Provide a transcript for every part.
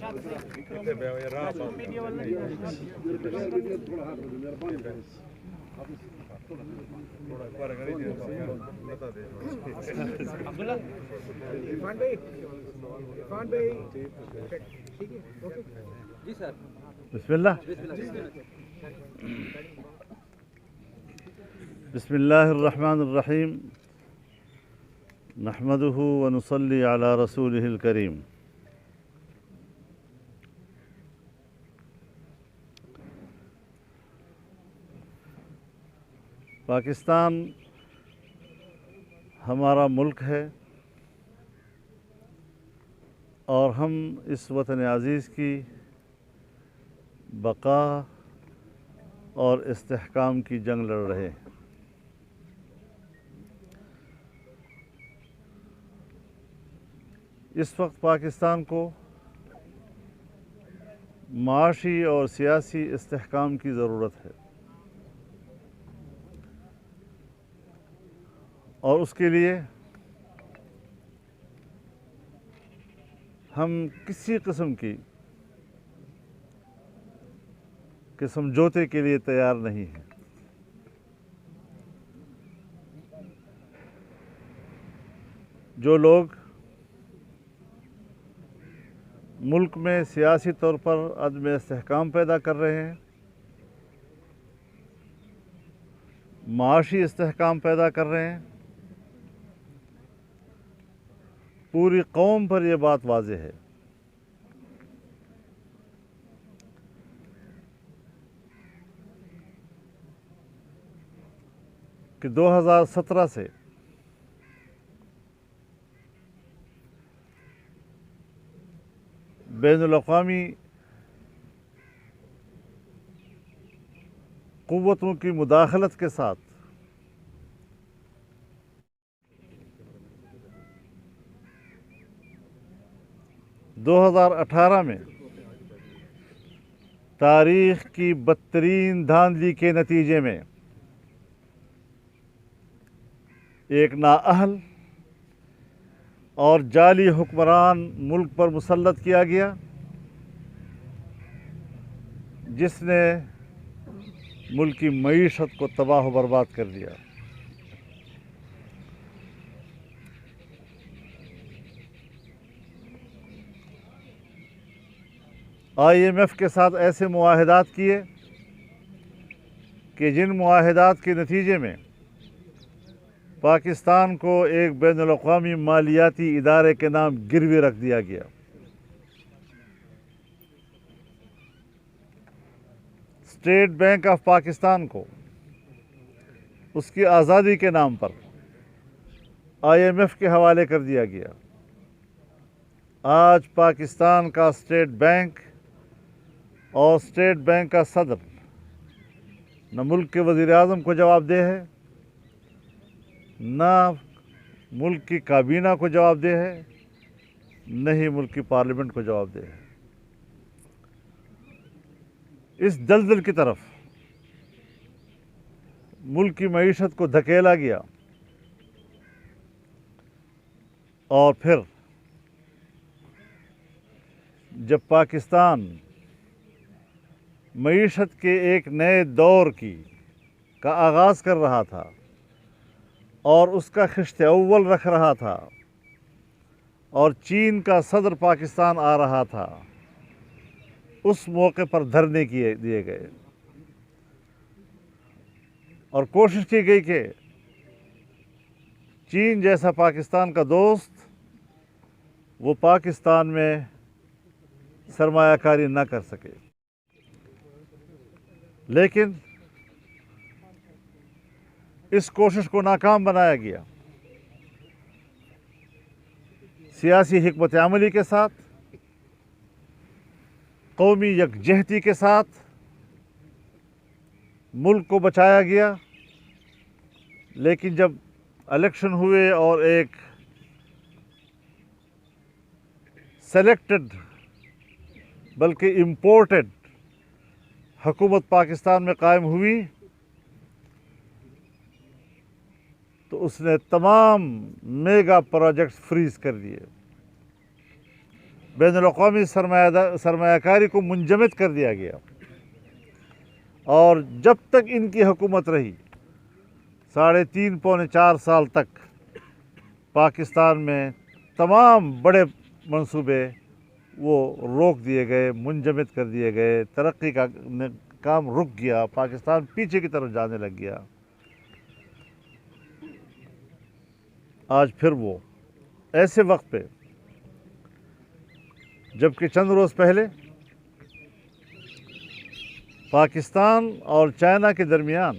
بسم اللہ بسم اللہ الرحمن الرحیم نحمده ونصلی علی رسوله الکریم. پاکستان ہمارا ملک ہے اور ہم اس وطن عزیز کی بقا اور استحکام کی جنگ لڑ رہے ہیں. اس وقت پاکستان کو معاشی اور سیاسی استحکام کی ضرورت ہے اور اس کے لیے ہم کسی قسم کی سمجھوتے کے لیے تیار نہیں ہیں. جو لوگ ملک میں سیاسی طور پر عدم استحکام پیدا کر رہے ہیں، معاشی استحکام پیدا کر رہے ہیں، پوری قوم پر یہ بات واضح ہے کہ 2017 سے بین الاقوامی قوتوں کی مداخلت کے ساتھ دو ہزار 18 میں تاریخ کی بدترین دھاندلی کے نتیجے میں ایک نااہل اور جعلی حکمران ملک پر مسلط کیا گیا، جس نے ملک کی معیشت کو تباہ و برباد کر دیا. IMF کے ساتھ ایسے معاہدات کیے کہ جن معاہدات کے نتیجے میں پاکستان کو ایک بین الاقوامی مالیاتی ادارے کے نام گروی رکھ دیا گیا. اسٹیٹ بینک آف پاکستان کو اس کی آزادی کے نام پر IMF کے حوالے کر دیا گیا. آج پاکستان کا اسٹیٹ بینک اور اسٹیٹ بینک کا صدر نہ ملک کے وزیر اعظم کو جواب دہ ہے، نہ ملک کی کابینہ کو جواب دہ ہے، نہ ہی ملک کی پارلیمنٹ کو جواب دہ ہے. اس دلدل کی طرف ملک کی معیشت کو دھکیلا گیا اور پھر جب پاکستان معیشت کے ایک نئے دور کا آغاز کر رہا تھا اور اس کا خشت اول رکھ رہا تھا اور چین کا صدر پاکستان آ رہا تھا، اس موقع پر دھرنے دیے گئے اور کوشش کی گئی کہ چین جیسا پاکستان کا دوست وہ پاکستان میں سرمایہ کاری نہ کر سکے. لیکن اس کوشش کو ناکام بنایا گیا. سیاسی حکمت عملی کے ساتھ، قومی یکجہتی کے ساتھ ملک کو بچایا گیا. لیکن جب الیکشن ہوئے اور ایک سلیکٹڈ بلکہ امپورٹڈ حکومت پاکستان میں قائم ہوئی تو اس نے تمام میگا پروجیکٹس فریز کر دیے. بین الاقوامی سرمایہ کاری کو منجمد کر دیا گیا، اور جب تک ان کی حکومت رہی 3.5 پونے 4 سال تک پاکستان میں تمام بڑے منصوبے وہ روک دیے گئے، منجمد کر دیے گئے، ترقی کا کام رک گیا، پاکستان پیچھے کی طرف جانے لگ گیا۔ آج پھر وہ ایسے وقت پہ، جبکہ چند روز پہلے پاکستان اور چائنا کے درمیان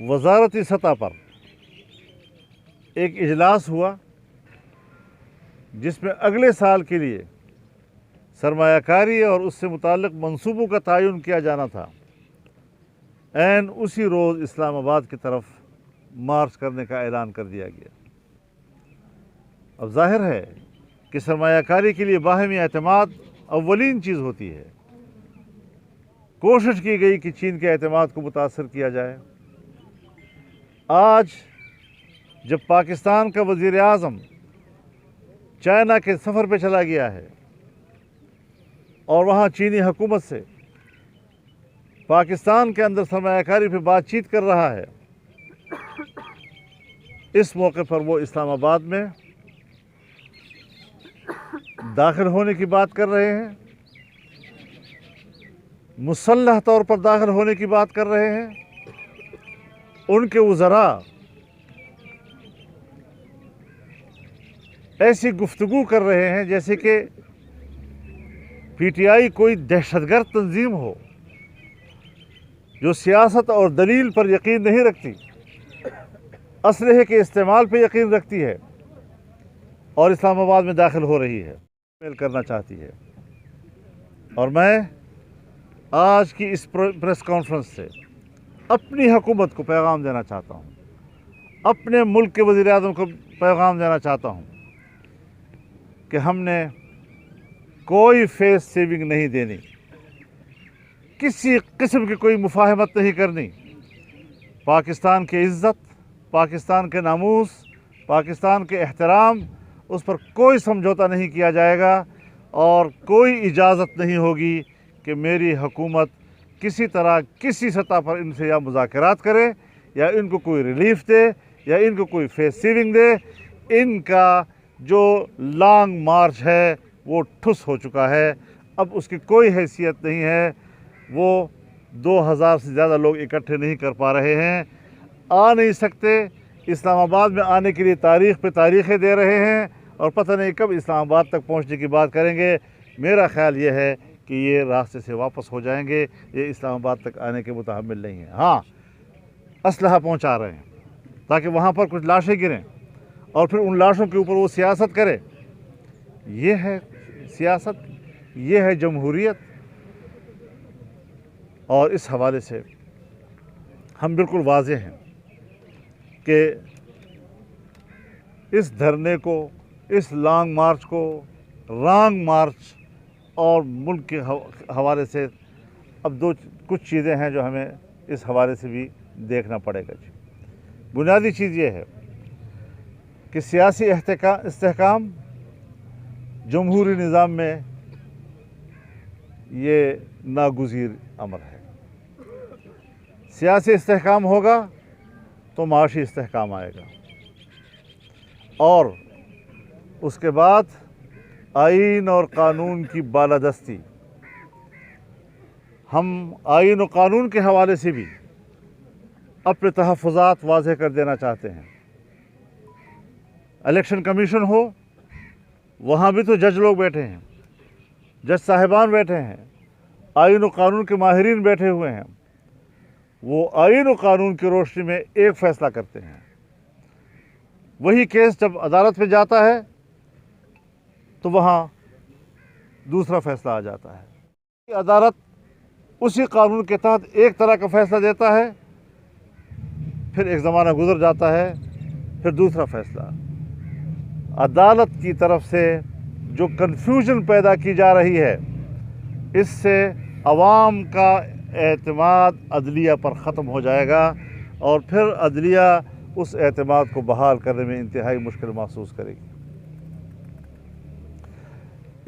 وزارتی سطح پر ایک اجلاس ہوا، جس میں اگلے سال کے لیے سرمایہ کاری اور اس سے متعلق منصوبوں کا تعین کیا جانا تھا، عین اسی روز اسلام آباد کی طرف مارچ کرنے کا اعلان کر دیا گیا۔ اب ظاہر ہے کہ سرمایہ کاری کے لیے باہمی اعتماد اولین چیز ہوتی ہے۔ کوشش کی گئی کہ چین کے اعتماد کو متاثر کیا جائے۔ آج جب پاکستان کا وزیر اعظم چائنا کے سفر پہ چلا گیا ہے اور وہاں چینی حکومت سے پاکستان کے اندر سرمایہ کاری پہ بات چیت کر رہا ہے، اس موقع پر وہ اسلام آباد میں داخل ہونے کی بات کر رہے ہیں، مسلح طور پر داخل ہونے کی بات کر رہے ہیں۔ ان کے وزراء ایسی گفتگو کر رہے ہیں جیسے کہ پی ٹی آئی کوئی دہشت گرد تنظیم ہو جو سیاست اور دلیل پر یقین نہیں رکھتی، اسلحے کے استعمال پہ یقین رکھتی ہے اور اسلام آباد میں داخل ہو رہی ہے، میل کرنا چاہتی ہے۔ اور میں آج کی اس پریس کانفرنس سے اپنی حکومت کو پیغام دینا چاہتا ہوں، اپنے ملک کے وزیر اعظم کو پیغام دینا چاہتا ہوں کہ ہم نے کوئی فیس سیونگ نہیں دینی، کسی قسم کی کوئی مفاہمت نہیں کرنی۔ پاکستان کی عزت، پاکستان کے ناموس، پاکستان کے احترام، اس پر کوئی سمجھوتا نہیں کیا جائے گا، اور کوئی اجازت نہیں ہوگی کہ میری حکومت کسی طرح کسی سطح پر ان سے یا مذاکرات کرے یا ان کو کوئی ریلیف دے یا ان کو کوئی فیس سیونگ دے۔ ان کا جو لانگ مارچ ہے وہ ٹھس ہو چکا ہے، اب اس کی کوئی حیثیت نہیں ہے۔ وہ 2000 سے زیادہ لوگ اکٹھے نہیں کر پا رہے ہیں، آ نہیں سکتے، اسلام آباد میں آنے کے لیے تاریخ پہ تاریخیں دے رہے ہیں، اور پتہ نہیں کب اسلام آباد تک پہنچنے کی بات کریں گے۔ میرا خیال یہ ہے کہ یہ راستے سے واپس ہو جائیں گے، یہ اسلام آباد تک آنے کے متحمل نہیں ہیں۔ ہاں، اسلحہ پہنچا رہے ہیں تاکہ وہاں پر کچھ لاشیں گریں اور پھر ان لاشوں کے اوپر وہ سیاست کرے۔ یہ ہے سیاست، یہ ہے جمہوریت۔ اور اس حوالے سے ہم بالکل واضح ہیں کہ اس دھرنے کو، اس لانگ مارچ کو رانگ مارچ اور ملک کے حوالے سے اب کچھ چیزیں ہیں جو ہمیں اس حوالے سے بھی دیکھنا پڑے گا۔ بنیادی چیز یہ ہے کہ سیاسی استحکام جمہوری نظام میں یہ ناگزیر امر ہے۔ سیاسی استحکام ہوگا تو معاشی استحکام آئے گا، اور اس کے بعد آئین اور قانون کی بالادستی۔ ہم آئین و قانون کے حوالے سے بھی اپنے تحفظات واضح کر دینا چاہتے ہیں۔ الیکشن کمیشن ہو، وہاں بھی تو جج لوگ بیٹھے ہیں، جج صاحبان بیٹھے ہیں، آئین و قانون کے ماہرین بیٹھے ہوئے ہیں۔ وہ آئین و قانون کی روشنی میں ایک فیصلہ کرتے ہیں۔ وہی کیس جب عدالت میں جاتا ہے تو وہاں دوسرا فیصلہ آ جاتا ہے۔ عدالت اسی قانون کے تحت ایک طرح کا فیصلہ دیتا ہے، پھر ایک زمانہ گزر جاتا ہے، پھر دوسرا فیصلہ۔ عدالت کی طرف سے جو کنفیوژن پیدا کی جا رہی ہے، اس سے عوام کا اعتماد عدلیہ پر ختم ہو جائے گا، اور پھر عدلیہ اس اعتماد کو بحال کرنے میں انتہائی مشکل محسوس کرے گی۔